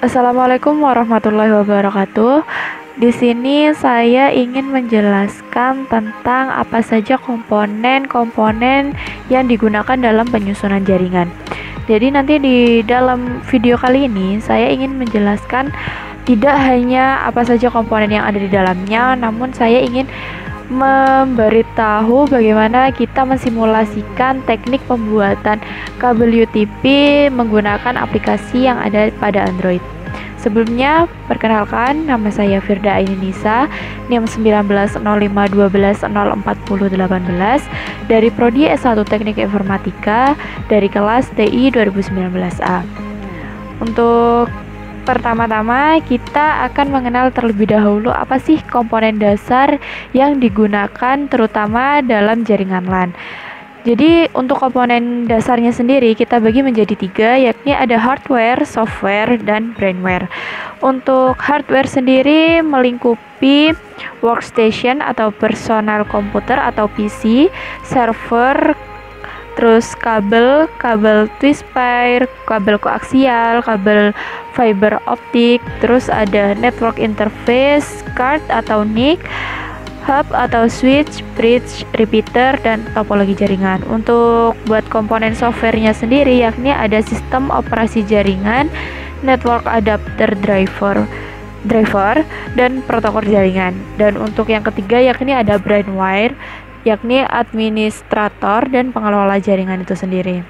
Assalamualaikum warahmatullahi wabarakatuh. Di sini saya ingin menjelaskan tentang apa saja komponen-komponen yang digunakan dalam penyusunan jaringan. Jadi nanti di dalam video kali ini saya ingin menjelaskan tidak hanya apa saja komponen yang ada di dalamnya, namun saya ingin memberitahu bagaimana kita mensimulasikan teknik pembuatan kabel UTP menggunakan aplikasi yang ada pada Android. Sebelumnya, perkenalkan, nama saya Firda Aini Nisa, NIM 190512040018 dari Prodi S1 Teknik Informatika dari kelas TI 2019A. Untuk pertama-tama kita akan mengenal terlebih dahulu apa sih komponen dasar yang digunakan terutama dalam jaringan LAN. Jadi untuk komponen dasarnya sendiri kita bagi menjadi 3, yakni ada hardware, software, dan brainware. Untuk hardware sendiri melingkupi workstation atau personal komputer atau PC, server, terus kabel twist pair, kabel koaksial, kabel fiber optik, terus ada network interface, card atau NIC, hub atau switch, bridge, repeater, dan topologi jaringan. Untuk buat komponen softwarenya sendiri yakni ada sistem operasi jaringan, network adapter driver, dan protokol jaringan. Dan untuk yang ketiga yakni ada brainware, yakni administrator dan pengelola jaringan itu sendiri.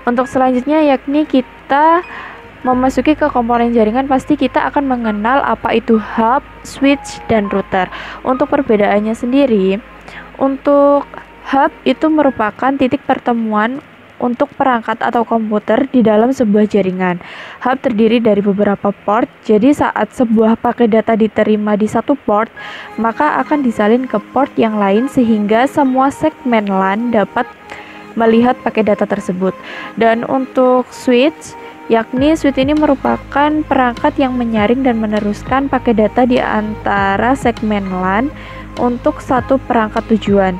Untuk selanjutnya yakni kita memasuki ke komponen jaringan, pasti kita akan mengenal apa itu hub, switch, dan router. Untuk perbedaannya sendiri, untuk hub itu merupakan titik pertemuan untuk perangkat atau komputer di dalam sebuah jaringan. Hub terdiri dari beberapa port, jadi saat sebuah paket data diterima di satu port, maka akan disalin ke port yang lain sehingga semua segmen LAN dapat melihat paket data tersebut. Dan untuk switch, yakni switch ini merupakan perangkat yang menyaring dan meneruskan paket data di antara segmen LAN untuk satu perangkat tujuan.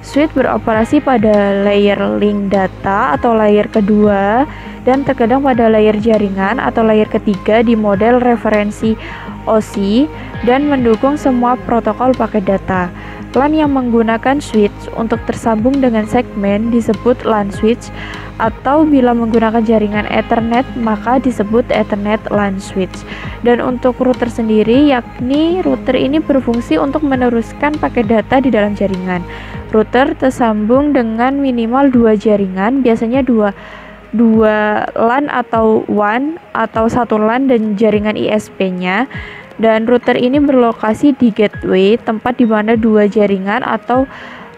Switch beroperasi pada layer link data atau layer kedua dan terkadang pada layer jaringan atau layer ketiga di model referensi OSI dan mendukung semua protokol paket data. LAN yang menggunakan switch untuk tersambung dengan segmen disebut LAN switch, atau bila menggunakan jaringan Ethernet maka disebut Ethernet LAN switch. Dan untuk router sendiri, yakni router ini berfungsi untuk meneruskan paket data di dalam jaringan. Router tersambung dengan minimal 2 jaringan, biasanya dua LAN atau WAN atau satu LAN dan jaringan ISP-nya. Dan router ini berlokasi di gateway, tempat di mana 2 jaringan atau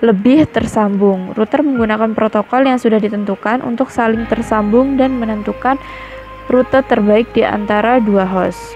lebih tersambung. Router menggunakan protokol yang sudah ditentukan untuk saling tersambung dan menentukan rute terbaik di antara 2 host.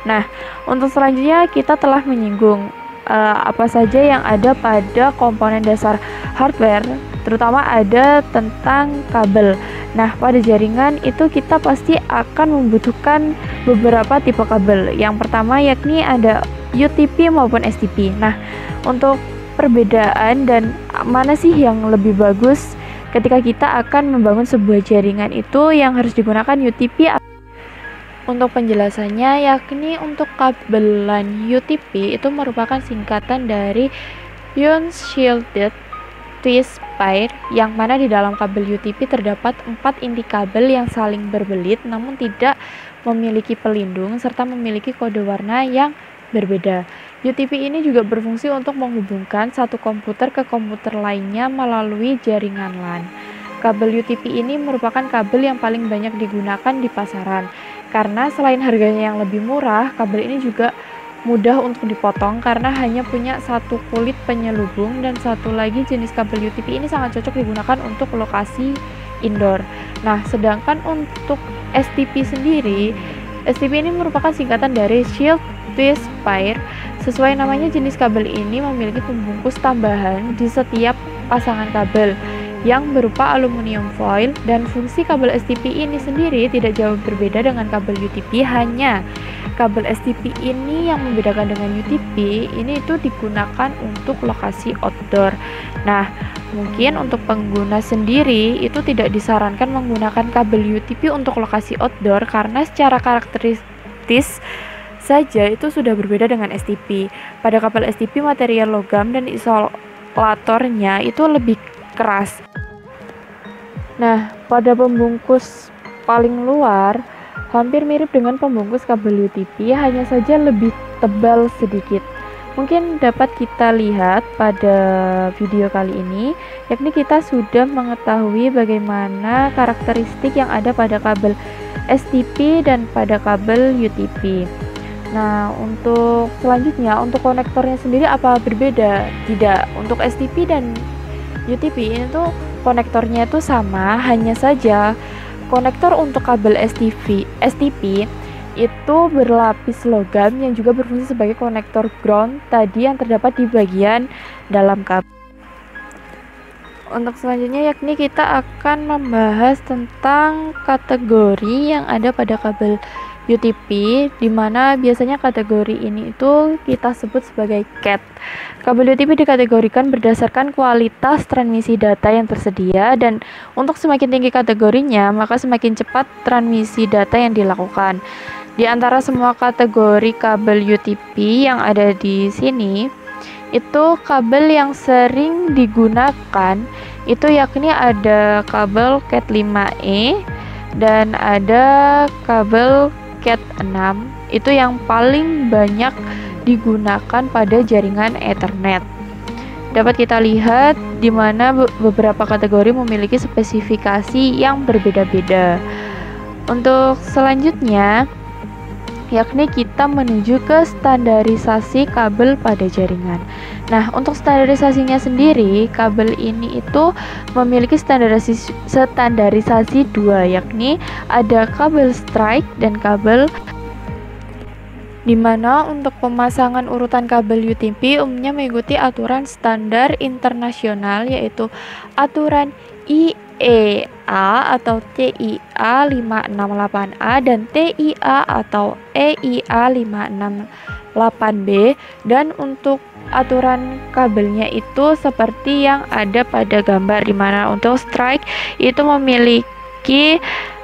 Nah, untuk selanjutnya kita telah menyinggung apa saja yang ada pada komponen dasar hardware, terutama ada tentang kabel. Nah, pada jaringan itu kita pasti akan membutuhkan beberapa tipe kabel. Yang pertama yakni ada UTP maupun STP. Nah, untuk perbedaan dan mana sih yang lebih bagus ketika kita akan membangun sebuah jaringan, itu yang harus digunakan UTP. Untuk penjelasannya, yakni untuk kabel LAN UTP itu merupakan singkatan dari Unshielded Twist Pair, yang mana di dalam kabel UTP terdapat 4 inti kabel yang saling berbelit namun tidak memiliki pelindung serta memiliki kode warna yang berbeda. UTP ini juga berfungsi untuk menghubungkan satu komputer ke komputer lainnya melalui jaringan LAN. Kabel UTP ini merupakan kabel yang paling banyak digunakan di pasaran. Karena selain harganya yang lebih murah, kabel ini juga mudah untuk dipotong karena hanya punya satu kulit penyelubung, dan satu lagi jenis kabel UTP ini sangat cocok digunakan untuk lokasi indoor. Nah, sedangkan untuk STP sendiri, STP ini merupakan singkatan dari Shield Twist Pair. Sesuai namanya, jenis kabel ini memiliki pembungkus tambahan di setiap pasangan kabel yang berupa aluminium foil, dan fungsi kabel STP ini sendiri tidak jauh berbeda dengan kabel UTP, hanya kabel STP ini yang membedakan dengan UTP, ini itu digunakan untuk lokasi outdoor. Nah, mungkin untuk pengguna sendiri itu tidak disarankan menggunakan kabel UTP untuk lokasi outdoor karena secara karakteristis saja itu sudah berbeda dengan STP. Pada kabel STP material logam dan isolatornya itu lebih keras. Nah, pada pembungkus paling luar hampir mirip dengan pembungkus kabel UTP, hanya saja lebih tebal sedikit. Mungkin dapat kita lihat pada video kali ini, yakni kita sudah mengetahui bagaimana karakteristik yang ada pada kabel STP dan pada kabel UTP. Nah, untuk selanjutnya, untuk konektornya sendiri apa berbeda? Tidak, untuk STP dan UTP ini tuh konektornya itu sama, hanya saja konektor untuk kabel STP itu berlapis logam yang juga berfungsi sebagai konektor ground tadi yang terdapat di bagian dalam kabel. Untuk selanjutnya yakni kita akan membahas tentang kategori yang ada pada kabel UTP, di mana biasanya kategori ini itu kita sebut sebagai CAT. Kabel UTP dikategorikan berdasarkan kualitas transmisi data yang tersedia, dan untuk semakin tinggi kategorinya, maka semakin cepat transmisi data yang dilakukan. Di antara semua kategori kabel UTP yang ada di sini, itu kabel yang sering digunakan itu yakni ada kabel CAT 5E dan ada kabel CAT 6, itu yang paling banyak digunakan pada jaringan Ethernet. Dapat kita lihat di mana beberapa kategori memiliki spesifikasi yang berbeda-beda. Untuk selanjutnya, yakni kita menuju ke standarisasi kabel pada jaringan. Nah, untuk standarisasinya sendiri, kabel ini itu memiliki standarisasi dua, yakni ada kabel strike dan kabel, dimana untuk pemasangan urutan kabel UTP umumnya mengikuti aturan standar internasional, yaitu aturan IEA atau TIA 568A dan TIA atau EIA 568B, dan untuk aturan kabelnya itu seperti yang ada pada gambar, dimana untuk strike itu memiliki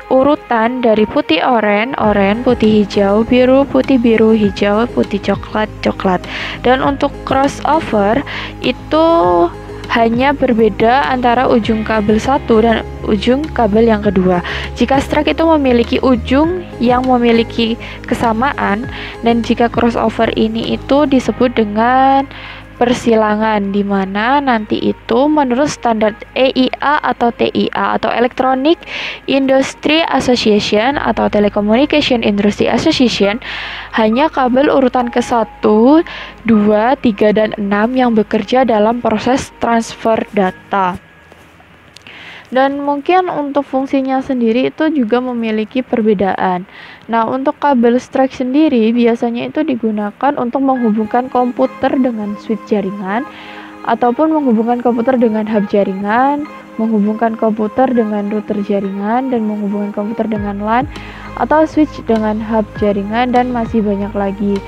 urutan dari putih oranye, putih hijau, biru, hijau, putih coklat. Dan untuk crossover itu hanya berbeda antara ujung kabel satu dan ujung kabel yang kedua. Jika strike itu memiliki ujung yang memiliki kesamaan, dan jika crossover ini itu disebut dengan persilangan, di mana nanti itu menurut standar EIA atau TIA atau Electronic Industry Association atau Telecommunication Industry Association, hanya kabel urutan ke-1, 2, 3, dan 6 yang bekerja dalam proses transfer data. Dan mungkin untuk fungsinya sendiri itu juga memiliki perbedaan. Nah, untuk kabel strike sendiri biasanya itu digunakan untuk menghubungkan komputer dengan switch jaringan, ataupun menghubungkan komputer dengan hub jaringan, menghubungkan komputer dengan router jaringan, dan menghubungkan komputer dengan LAN atau switch dengan hub jaringan, dan masih banyak lagi.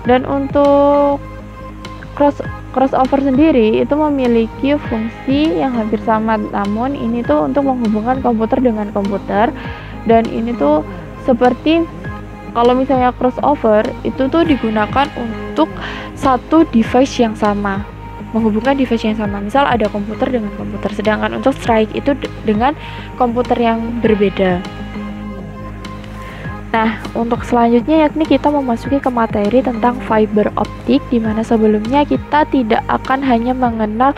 Dan untuk crossover sendiri itu memiliki fungsi yang hampir sama, namun ini tuh untuk menghubungkan komputer dengan komputer, dan ini tuh seperti kalau misalnya crossover itu tuh digunakan untuk satu device yang sama, menghubungkan device yang sama. Misal ada komputer dengan komputer, sedangkan untuk strike itu dengan komputer yang berbeda. Nah, untuk selanjutnya yakni kita memasuki ke materi tentang fiber optik, di mana sebelumnya kita tidak akan hanya mengenal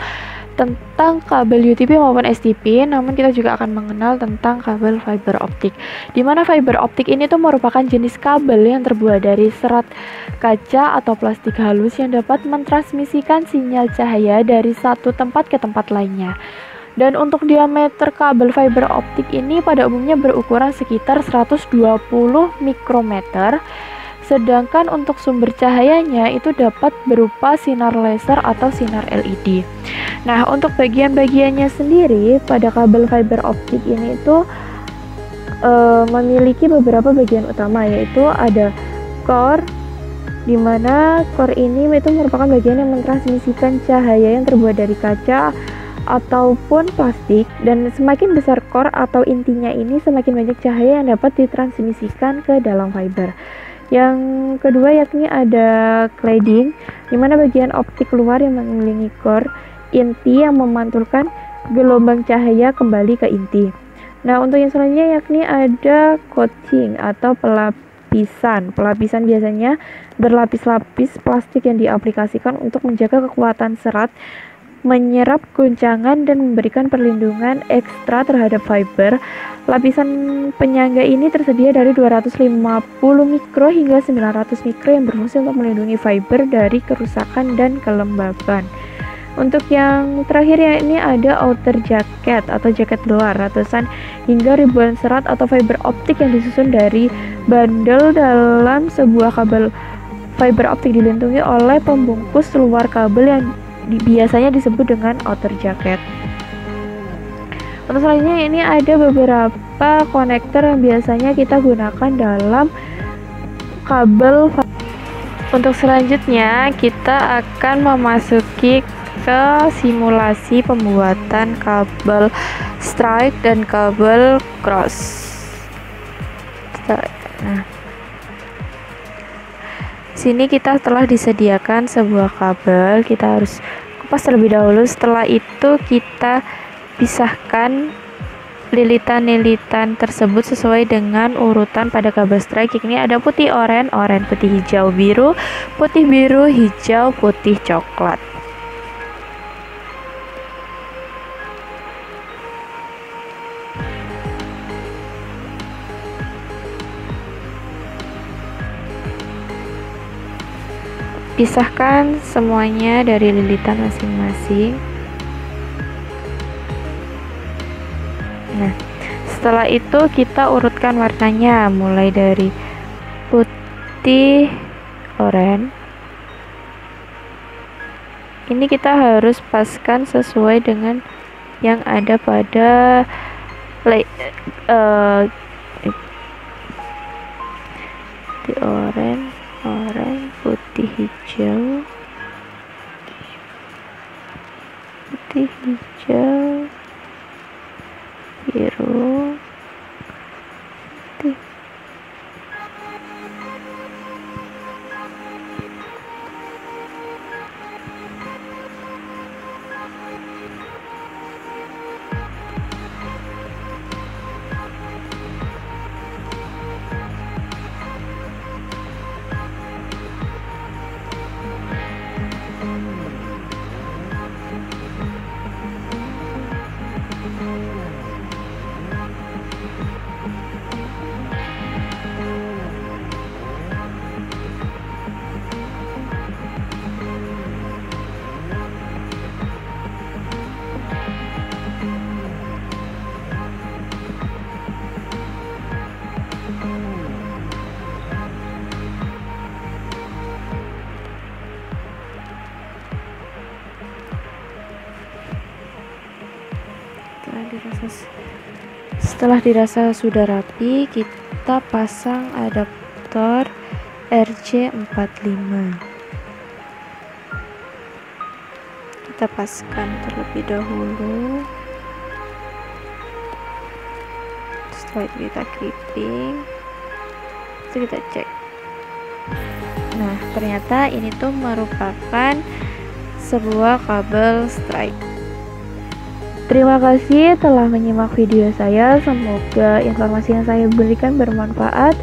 tentang kabel UTP maupun STP, namun kita juga akan mengenal tentang kabel fiber optik. Di mana fiber optik ini tuh merupakan jenis kabel yang terbuat dari serat kaca atau plastik halus yang dapat mentransmisikan sinyal cahaya dari satu tempat ke tempat lainnya. Dan untuk diameter kabel fiber optik ini pada umumnya berukuran sekitar 120 mikrometer, sedangkan untuk sumber cahayanya itu dapat berupa sinar laser atau sinar LED. Nah, untuk bagian-bagiannya sendiri pada kabel fiber optik ini itu memiliki beberapa bagian utama, yaitu ada core, di mana core ini itu merupakan bagian yang mentransmisikan cahaya yang terbuat dari kaca ataupun plastik, dan semakin besar core atau intinya ini, semakin banyak cahaya yang dapat ditransmisikan ke dalam fiber. Yang kedua yakni ada cladding, di mana bagian optik luar yang mengelilingi core inti yang memantulkan gelombang cahaya kembali ke inti. Nah, untuk yang selanjutnya yakni ada coating atau pelapisan. Pelapisan biasanya berlapis-lapis plastik yang diaplikasikan untuk menjaga kekuatan serat, menyerap guncangan, dan memberikan perlindungan ekstra terhadap fiber. Lapisan penyangga ini tersedia dari 250 mikro hingga 900 mikro yang berfungsi untuk melindungi fiber dari kerusakan dan kelembaban. Untuk yang terakhir ya, ini ada outer jacket atau jaket luar. Ratusan hingga ribuan serat atau fiber optik yang disusun dari bandel dalam sebuah kabel fiber optik dilindungi oleh pembungkus luar kabel yang biasanya disebut dengan outer jacket. Untuk selanjutnya ini ada beberapa konektor yang biasanya kita gunakan dalam kabel. Untuk selanjutnya kita akan memasuki ke simulasi pembuatan kabel strike dan kabel cross. Nah, sini kita telah disediakan sebuah kabel, kita harus kupas terlebih dahulu. Setelah itu kita pisahkan lilitan-lilitan tersebut sesuai dengan urutan pada kabel strike. Ini ada putih oranye, oranye putih hijau biru, putih biru hijau putih coklat. Pisahkan semuanya dari lilitan masing-masing. Nah, setelah itu kita urutkan warnanya mulai dari putih oranye. Ini kita harus paskan sesuai dengan yang ada pada putih oranye, oranye, putih hijau, putih hijau, biru, putih. Setelah dirasa sudah rapi, kita pasang adaptor RJ45. Kita paskan terlebih dahulu. Setelah itu kita clipping, itu kita cek. Nah, ternyata ini tuh merupakan sebuah kabel strike. Terima kasih telah menyimak video saya. Semoga informasi yang saya berikan bermanfaat.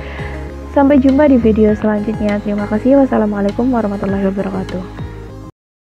Sampai jumpa di video selanjutnya. Terima kasih. Wassalamualaikum warahmatullahi wabarakatuh.